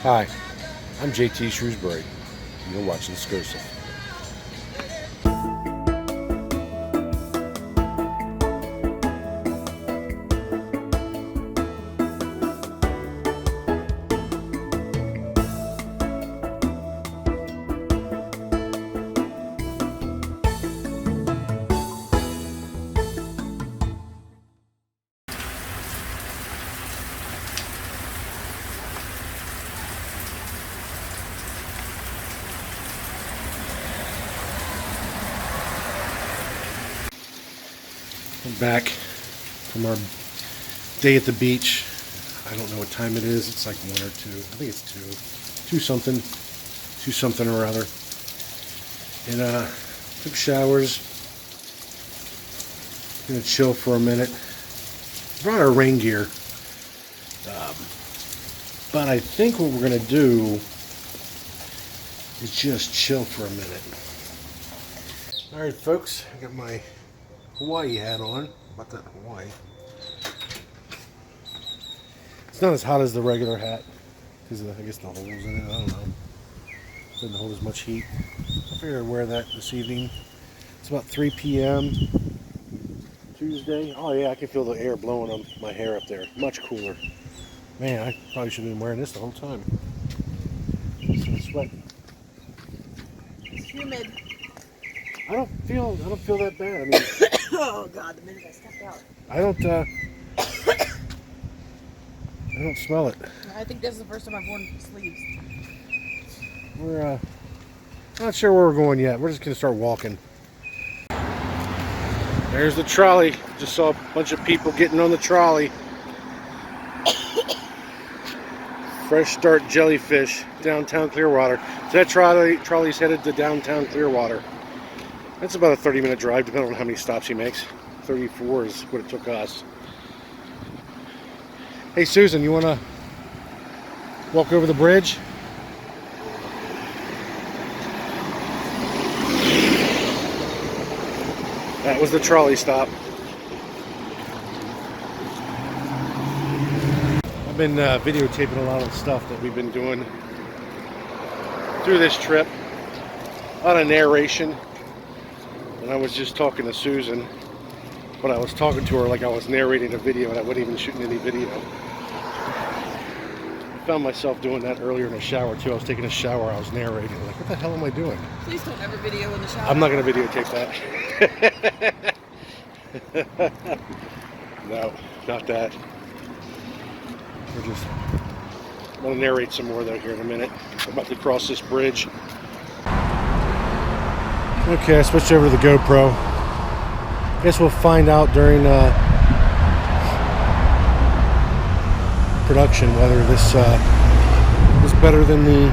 Hi, I'm JT Shrewsbury. You're watching Scursive. I'm back from our day at the beach. I don't know what time it is. It's like 1 or 2. I think it's 2. 2 something or other. And took showers. Gonna chill for a minute. Brought our rain gear. But I think what we're gonna do is just chill for a minute. Alright folks, I got my Hawaii hat on. About that Hawaii. It's not as hot as the regular hat because I guess the holes in it. I don't know. Doesn't hold as much heat. I figured I'd wear that this evening. It's about 3 p.m. Tuesday. Oh yeah, I can feel the air blowing on my hair up there. Much cooler. Man, I probably should have been wearing this the whole time. It's sweat. It's humid. I don't feel that bad. I mean. Oh God! The minute I stepped out. I don't smell it. I think this is the first time I've worn sleeves. We're not sure where we're going yet. We're just gonna start walking. There's the trolley. Just saw a bunch of people getting on the trolley. Fresh Start Jellyfish, downtown Clearwater. So that trolley's headed to downtown Clearwater. That's about a 30-minute drive, depending on how many stops he makes. 34 is what it took us. Hey, Susan, you want to walk over the bridge? That was the trolley stop. I've been videotaping a lot of the stuff that we've been doing through this trip. A lot of narration. And I was just talking to Susan, but I was talking to her like I was narrating a video and I wasn't even shooting any video. I found myself doing that earlier in the shower too. I was taking a shower, I was narrating. Like, what the hell am I doing? Please don't ever video in the shower. I'm not going to videotape that. No, not that. I'm going to narrate some more though here in a minute. I'm about to cross this bridge. Okay, I switched over to the GoPro. Guess we'll find out during production whether this is better than the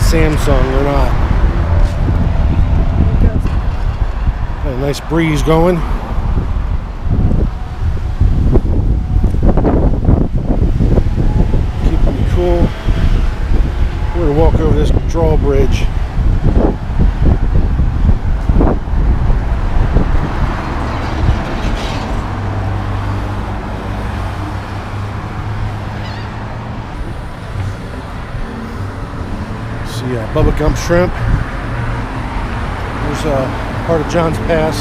Samsung or not. Got a nice breeze going. Keeping me cool. We're gonna walk over this drawbridge. Bubba Gump Shrimp. There's part of John's Pass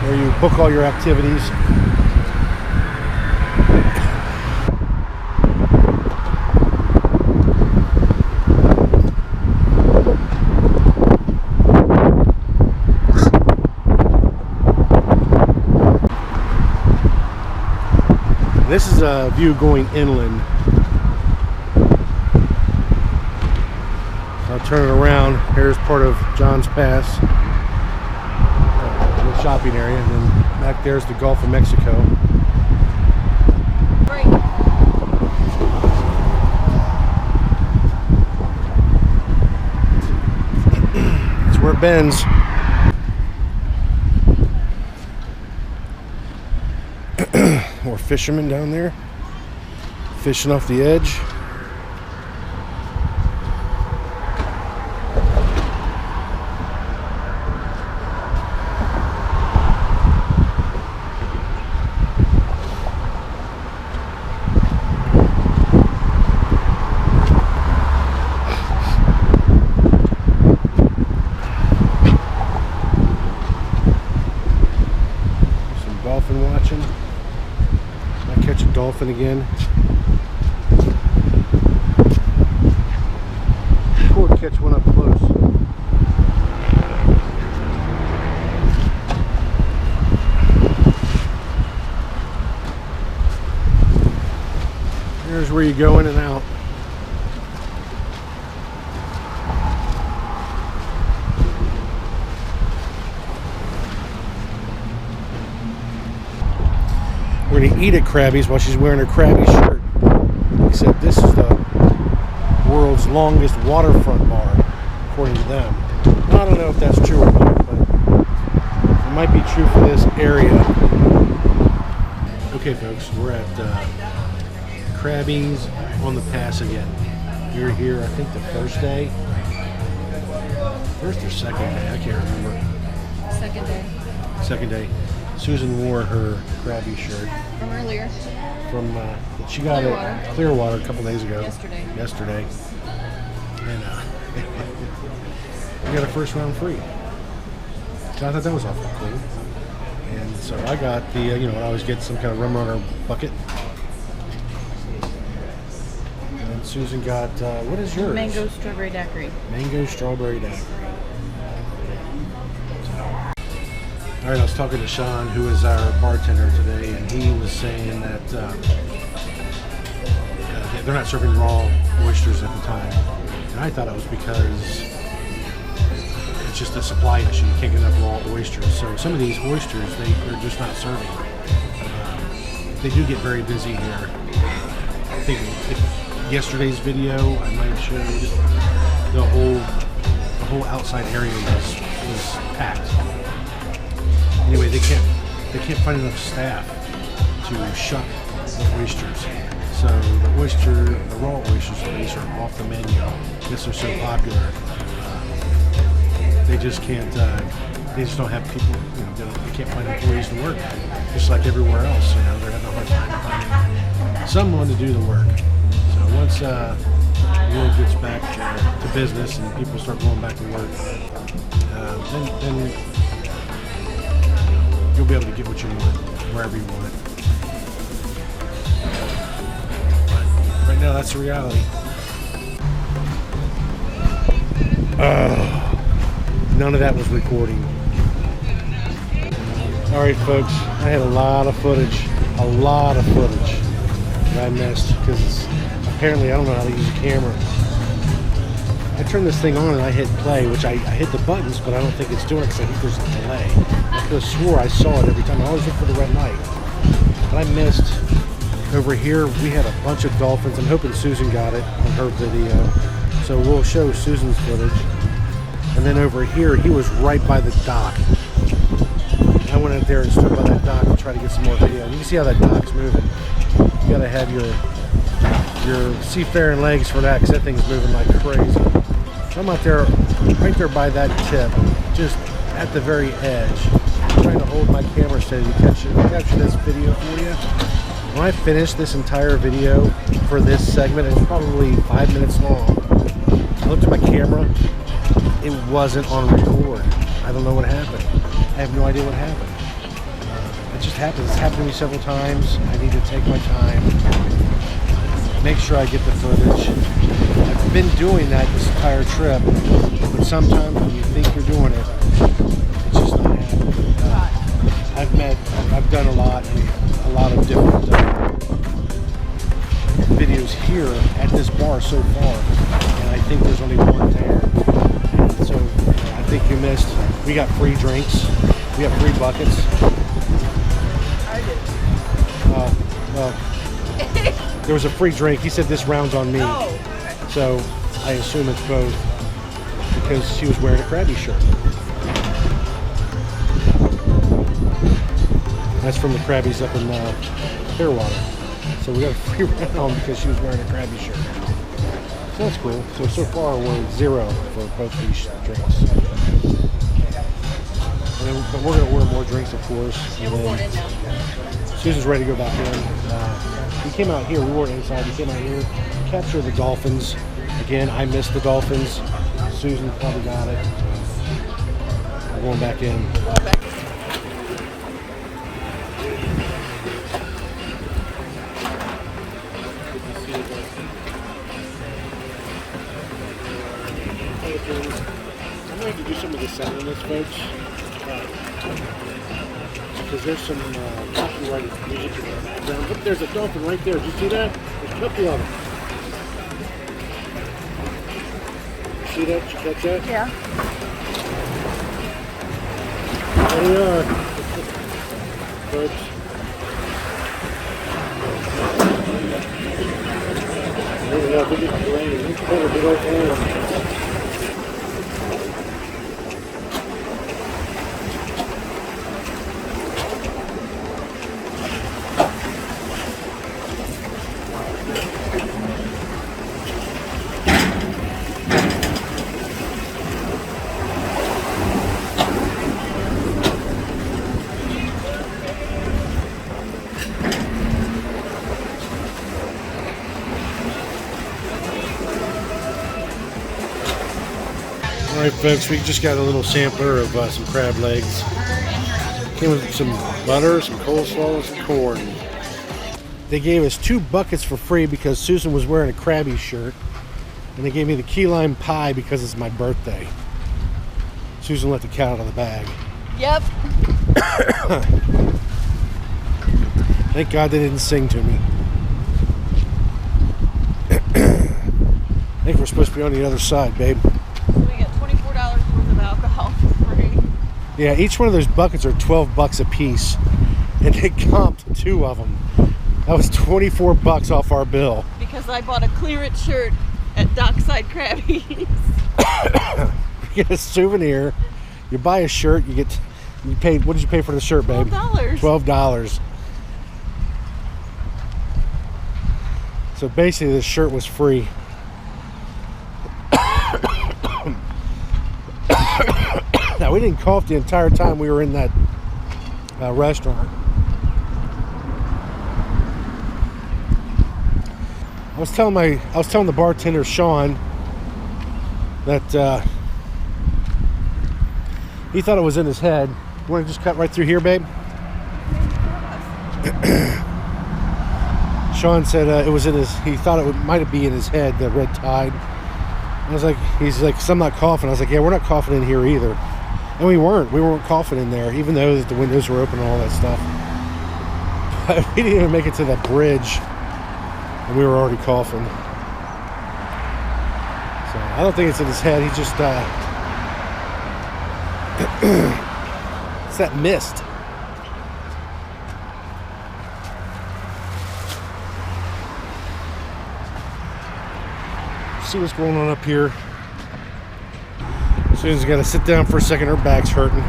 where you book all your activities. This is a view going inland. I'll turn it around. Here's part of John's Pass, the shopping area, and then back there's the Gulf of Mexico. Right. That's where it bends. More fishermen down there, fishing off the edge. dolphin again. Cool to catch one up close. Here's where you go in and out. We're going to eat at Crabby's while she's wearing her Crabby shirt. Except this is the world's longest waterfront bar, according to them. I don't know if that's true or not, but it might be true for this area. Okay, folks, we're at Crabby's on the pass again. We were here, I think, the first day. First or second day, I can't remember. Second day. Second day. Susan wore her Crabby shirt. From earlier. She got it at Clearwater a couple days ago. Yesterday. And we got a first round free. So I thought that was awful cool. And so I got the, I always get some kind of Rum Runner Bucket. And Susan got, what is yours? Mango strawberry daiquiri. Mango strawberry daiquiri. All right, I was talking to Sean, who is our bartender today, and he was saying that they're not serving raw oysters at the time. And I thought it was because it's just a supply issue. You can't get enough raw oysters. So some of these oysters, they're just not serving. They do get very busy here. I think yesterday's video, I might have showed the whole outside area was packed. Anyway, they can't find enough staff to shuck the oysters. So the raw oysters at least are off the menu because they're so popular. They just can't. They just don't have people. They can't find employees to work. Just like everywhere else, they're having a hard time finding someone to do the work. So once the world gets back to business and people start going back to work, then you'll be able to get what you want, wherever you want it. But right now, that's the reality. None of that was recording. Alright, folks, I had a lot of footage that I missed because apparently I don't know how to use a camera. I turned this thing on and I hit play, which I hit the buttons, but I don't think it's doing it because I think there's a delay. I could have swore I saw it every time. I always look for the red light. But I missed. Over here, we had a bunch of dolphins. I'm hoping Susan got it on her video. So we'll show Susan's footage. And then over here, he was right by the dock. I went out there and stood by that dock to try to get some more video. You can see how that dock's moving. You gotta have your seafaring legs for that, because that thing's moving like crazy. So I'm out there, right there by that tip, just at the very edge, trying to hold my camera steady to capture this video for you. When I finish this entire video for this segment, it's probably 5 minutes long. I looked at my camera, it wasn't on record. I don't know what happened. I have no idea what happened. It just happens. It's happened to me several times. I need to take my time, make sure I get the footage. I've been doing that this entire trip, but sometimes when you think you're doing it, it's just not happening. I've done a lot of different videos here at this bar so far, and I think there's only one there. And so I think you missed. We got free drinks. We have free buckets. I did. Well, there was a free drink. He said this round's on me. Oh. So I assume it's both because she was wearing a Crabby shirt. That's from the Crabbies up in Clearwater. So we got a free round because she was wearing a Crabby shirt. So that's cool. So far we're 0 for both these drinks. But we're going to order more drinks, of course. Yeah, we're going in now. Susan's ready to go back in. We came out here. We weren't inside. We came out here to capture the dolphins. Again, I missed the dolphins. Susan probably got it. We're going back in. I'm going to do some of the sound on this, folks. Because there's some copyrighted music in the background. Look, there's a dolphin right there. Did you see that? There's a couple of them. You see that? Did you catch that? Yeah. There they are. Folks. There we go. Look at the rain. Look at the big old hole. Alright folks, we just got a little sampler of some crab legs. Came with some butter, some coleslaw, and some corn. They gave us 2 buckets for free because Susan was wearing a Crabby shirt. And they gave me the key lime pie because it's my birthday. Susan let the cat out of the bag. Yep. Thank God they didn't sing to me. I think we're supposed to be on the other side, babe. So we get $24 worth of alcohol for free. Yeah, each one of those buckets are 12 bucks a piece. And they comped 2 of them. That was 24 bucks off our bill. Because I bought a clearance shirt at Dockside Crabby's. You get a souvenir. You buy a shirt, you paid, what did you pay for the shirt, babe? $12. $12. So basically this shirt was free. Now we didn't cough the entire time we were in that restaurant. I was telling the bartender Sean that he thought it was in his head. You want to just cut right through here, babe? Sean said it was in his. He thought it might be in his head, the red tide. I was like, he's like, so I'm not coughing. I was like, yeah, we're not coughing in here either. And we weren't coughing in there, even though the windows were open and all that stuff. But we didn't even make it to the bridge, and we were already coughing. So I don't think it's in his head. He just it's that mist. See what's going on up here. Susan's got to sit down for a second. Her back's hurting.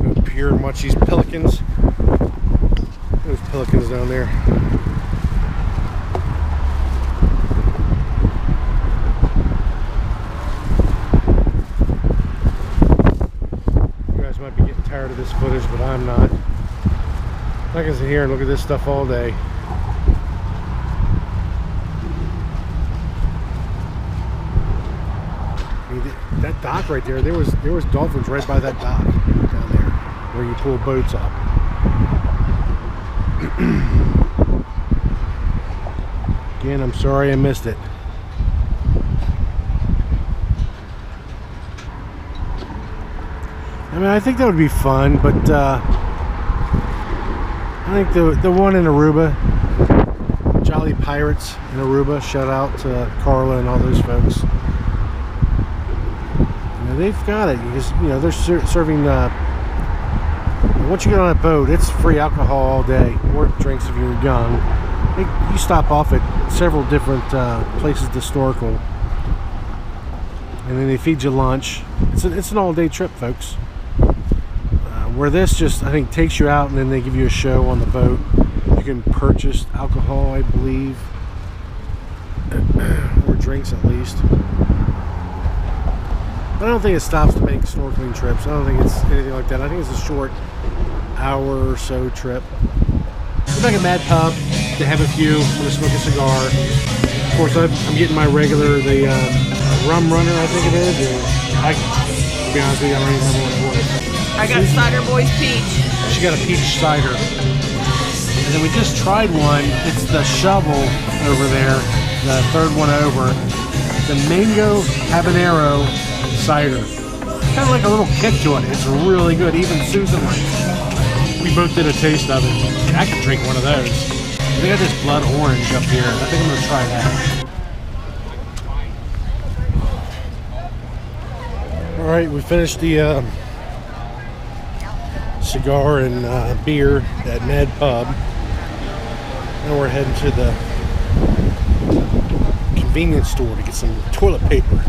Go up here and watch these pelicans. There's pelicans down there. You guys might be getting tired of this footage, but I'm not. I can sit here and look at this stuff all day. I mean, that dock right there, there was dolphins right by that dock down there where you pull boats up. Again, I'm sorry I missed it. I mean, I think that would be fun, but I think the one in Aruba, Jolly Pirates in Aruba, shout out to Carla and all those folks. You know, they've got it. They're serving. Once you get on a boat, it's free alcohol all day, or drinks if you're young. You stop off at several different places historical, and then they feed you lunch. It's an all-day trip, folks. Where this just, I think, takes you out and then they give you a show on the boat. You can purchase alcohol, I believe, or drinks at least. But I don't think it stops to make snorkeling trips. I don't think it's anything like that. I think it's a short hour or so trip. We're back at Mad Pub to have a few. I'm going to smoke a cigar. Of course, I'm getting my regular, the Rum Runner, I think it is. To be honest with you, I don't even remember what it was. I got Cider Boy's peach. She got a peach cider. And then we just tried one. It's the shovel over there, the third one over. The mango habanero cider. Kind of like a little kick to it. It's really good. Even Susan likes it. We both did a taste of it. I could drink one of those. They got this blood orange up here. I think I'm gonna try that. All right, we finished the cigar and beer at Mad Pub. Now we're heading to the convenience store to get some toilet paper.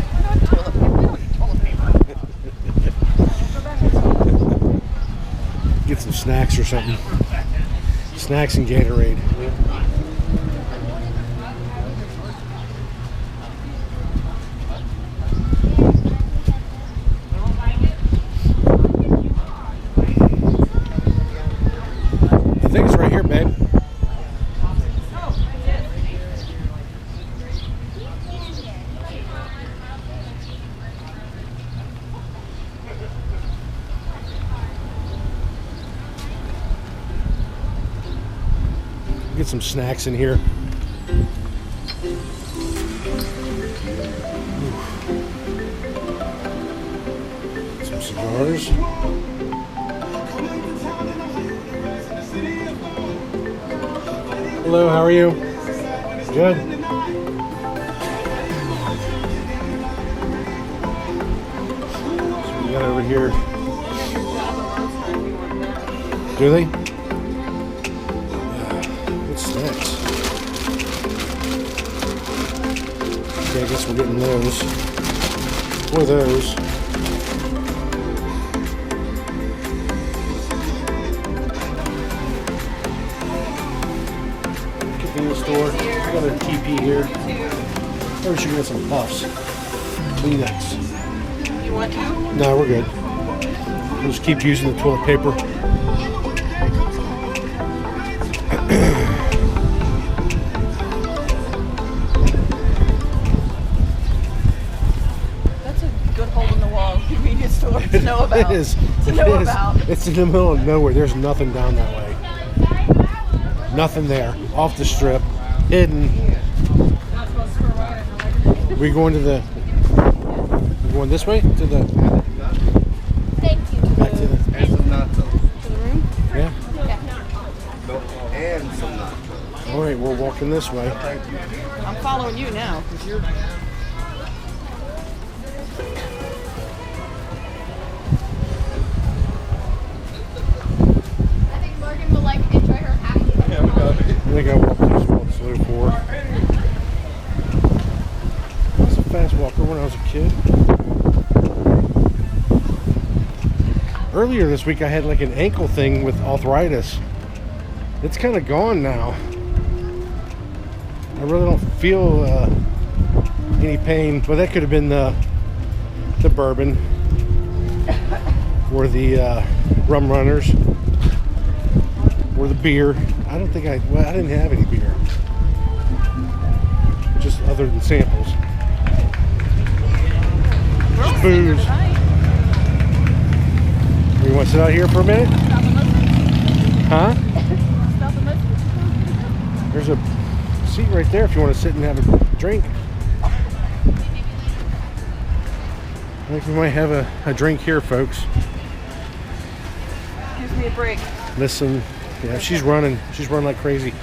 Get some snacks or something. Snacks and Gatorade. I think it's right here, babe. Get some snacks in here. Some cigars. Hello, how are you? Good. So we got over here. Do they? Snacks. Okay, I guess we're getting those. Or those. Convenience store. We got a TP here. Maybe we should get some puffs. Kleenex. You want to? No, we're good. We'll just keep using the toilet paper. To know about. It is. To know about. It's in the middle of nowhere. There's nothing down that way. Nothing there. Off the strip. Hidden. We're going to the... We're going this way? To the... Thank you. Back to the... And some nachos. To the room? Yeah? And some nachos. All right, we're walking this way. I'm following you now because you're... I think I walked this slow for. I was a fast walker when I was a kid. Earlier this week I had like an ankle thing with arthritis. It's kind of gone now. I really don't feel any pain. Well, that could have been the bourbon or the Rum Runners or the beer. I don't think I didn't have any beer. Just other than samples. Just booze. You want to sit out here for a minute? Huh? There's a seat right there if you want to sit and have a drink. I think we might have a drink here, folks. Gives me a break. Listen. Yeah, she's running. She's running like crazy.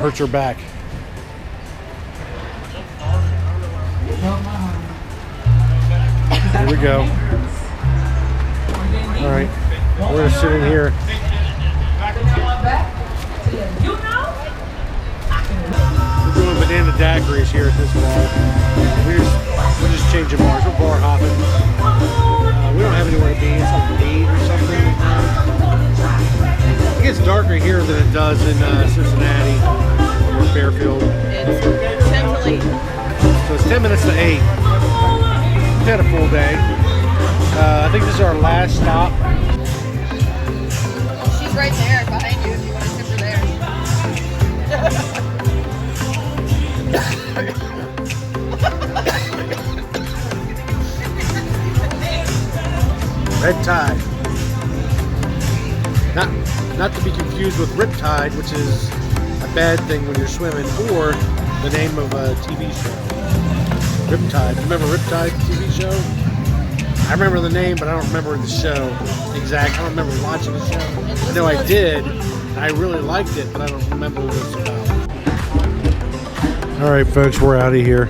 Hurts her back. Here we go. All right, we're gonna sit in here. We're doing banana daiquiris here at this bar. We're just changing bars. We're bar hopping. We don't have anywhere to be. It's like 8 or something. It gets darker here than it does in Cincinnati or Fairfield. It's 10 to 8. So it's 10 minutes to 8. We've had a full day. I think this is our last stop. She's right there behind you if you want to tip her there. Red tide. Not to be confused with riptide, which is a bad thing when you're swimming, or the name of a TV show. Riptide. Remember Riptide TV show? I remember the name, but I don't remember the show exact. I don't remember watching the show. I know I did. I really liked it, but I don't remember what it's about. All right, folks, we're out of here.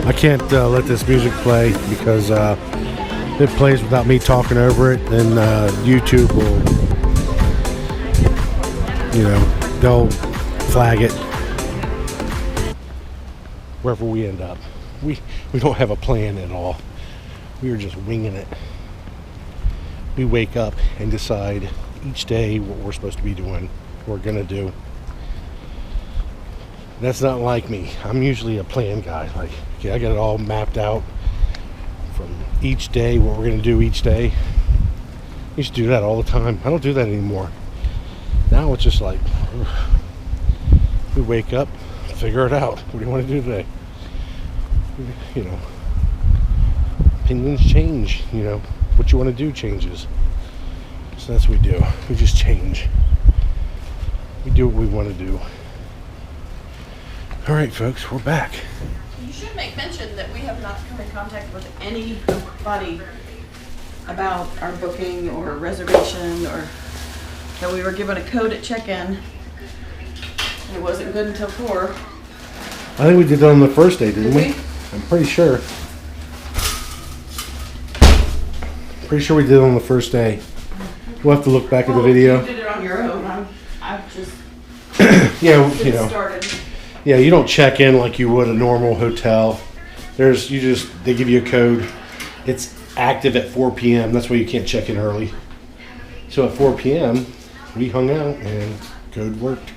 I can't let this music play because if it plays without me talking over it, then YouTube will, they'll flag it. Wherever we end up, we don't have a plan at all. We are just winging it. We wake up and decide each day what we're supposed to be doing, what we're gonna do. That's not like me. I'm usually a plan guy. Like, okay, I got it all mapped out from each day, what we're gonna do each day. I used to do that all the time. I don't do that anymore. Now it's just like, we wake up, figure it out. What do you want to do today? Opinions change. What you want to do changes. So that's what we do. We just change. We do what we want to do. All right, folks, we're back. You should make mention that we have not come in contact with anybody about our booking or reservation, or that we were given a code at check-in. It wasn't good until 4. I think we did that on the first day, didn't we? I'm pretty sure. Pretty sure we did it on the first day. We'll have to look back at the video. You did it on your own. I've just Yeah, started. Yeah, you don't check in like you would a normal hotel. They give you a code. It's active at 4 p.m. That's why you can't check in early. So at 4 p.m. we hung out and code worked.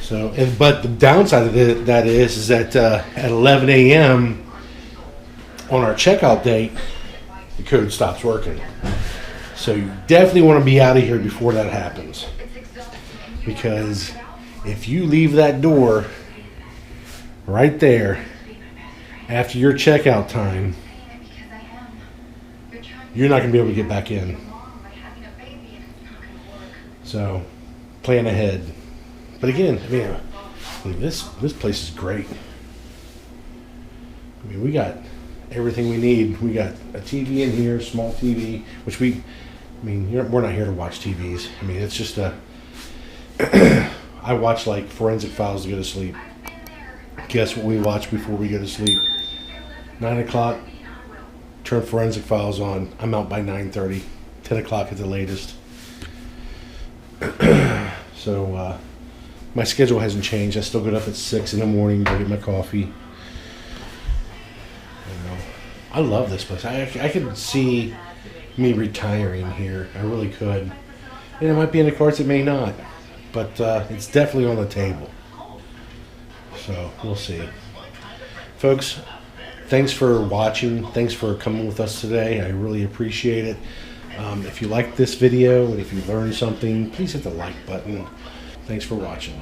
So, but the downside of that is that at 11 a.m. on our checkout date, the code stops working. So you definitely want to be out of here before that happens. Because if you leave that door right there after your checkout time, you're not going to be able to get back in. So plan ahead. But again, this place is great. We got everything we need. We got a TV in here, small TV, which we're not here to watch TVs. It's just I watch like Forensic Files to go to sleep. Guess what we watch before we go to sleep? 9 o'clock, turn Forensic Files on. I'm out by 9:30, 10 o'clock at the latest. So my schedule hasn't changed. I still get up at 6 in the morning to get my coffee. I love this place. I could see me retiring here. I really could. And it might be in the cards, it may not. But it's definitely on the table. So we'll see. Folks, thanks for watching. Thanks for coming with us today. I really appreciate it. If you liked this video and if you learned something, please hit the like button. Thanks for watching.